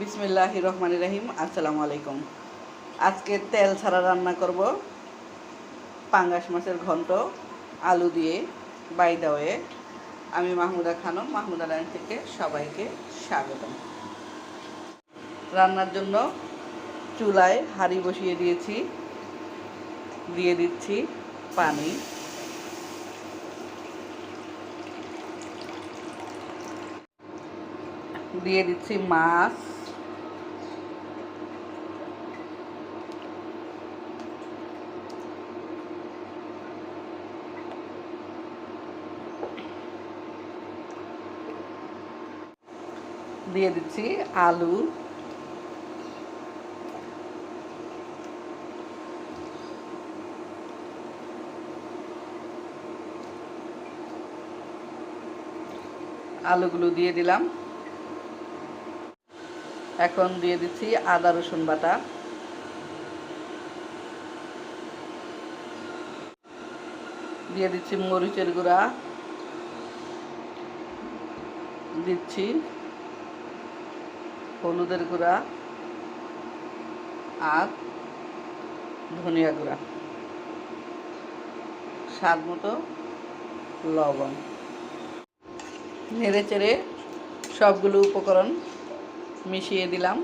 বিসমিল্লাহির রহমানির রহিম। আসসালামু আলাইকুম। আজকে তেল ছাড়া রান্না করব পাঙ্গাস মাছের ঘন্ট আলু দিয়ে। বাই দ্য ওয়ে, আমি মাহমুদা খানম, মাহমুদা লাইন থেকে সবাইকে স্বাগতম। রান্নার জন্য চুলায় হাঁড়ি বসিয়ে দিয়েছি, দিয়ে দিচ্ছি পানি, দিয়ে দিচ্ছি মাছ, দিয়ে দিচ্ছি আলু, আলুগুলো দিয়ে দিলাম। এখন দিয়ে দিচ্ছি আদা রসুন বাটা, দিয়ে দিচ্ছি মরিচের গুঁড়া, দিচ্ছি হলুদের গুঁড়া আর ধনিয়া গুঁড়া, স্বাদ মতো লবণ। নেড়ে চেড়ে সবগুলো উপকরণ মিশিয়ে দিলাম।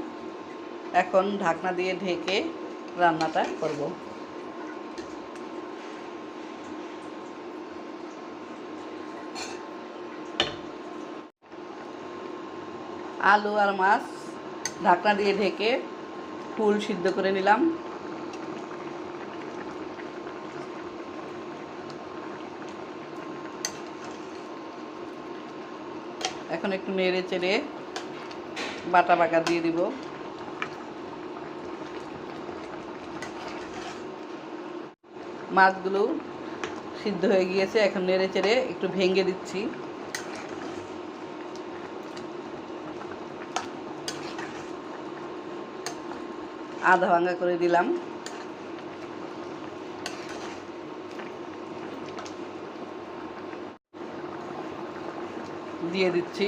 এখন ঢাকনা দিয়ে ঢেকে রান্নাটা করব। আলু আর মাছ ঢাকনা দিয়ে ঢেকে ফুল সিদ্ধ করে নিলাম। এখন একটু নেড়ে চেড়ে বাটা বাটা দিয়ে দিব। মাছগুলো সিদ্ধ হয়ে গিয়েছে, এখন নেড়ে চেড়ে একটু ভেঙে দিচ্ছি। আধা ভাঙা করে দিলাম। দিয়ে দিচ্ছি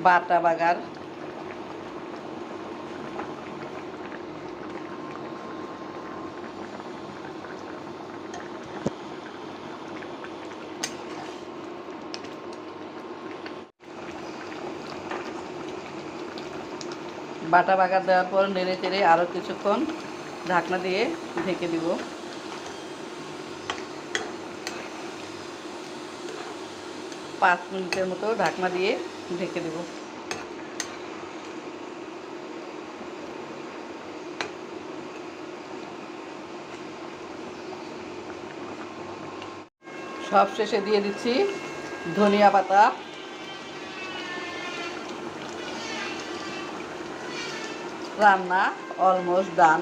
বাটা বাগার, বাটা বাগার দেওয়ার পর নেড়ে চেড়ে আরও কিছুক্ষণ ঢাকনা দিয়ে ঢেকে দিব। 5 মিনিটের মতো ঢাকনা দিয়ে ঢেকে দেব। সব শেষে দিয়ে দিচ্ছি ধনিয়া পাতা। রান্না অলমোস্ট ডান।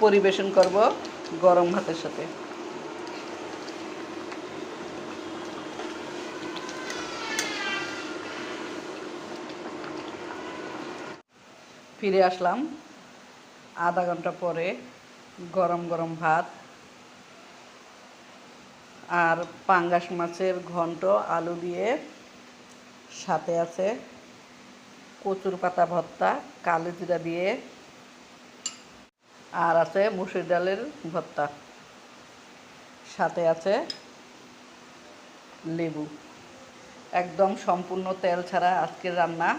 পরিবেশন করব গরম ভাতের সাথে। ফিরে আসলাম আধা ঘন্টা পরে। গরম গরম ভাত আর পাঙ্গাস মাছের ঘন্ট আলু দিয়ে, সাথে আছে কচুর পাতা ভর্তা কালো জিরা দিয়ে, আর আছে মুসুর ডালের ভর্তা, সাথে আছে লেবু। একদম সম্পূর্ণ তেল ছাড়া আজকের রান্না।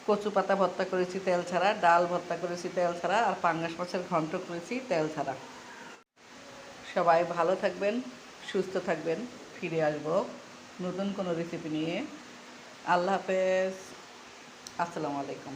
কচু পাতা ভর্তা করেছি তেল ছাড়া, ডাল ভর্তা করেছি তেল ছাড়া, আর পাঙ্গাস মাছের ঘন্ট করেছি তেল ছাড়া। সবাই ভালো থাকবেন, সুস্থ থাকবেন। ফিরে আসব নতুন কোনো রেসিপি নিয়ে। আল্লাহ হাফেজ। আসসালামু আলাইকুম।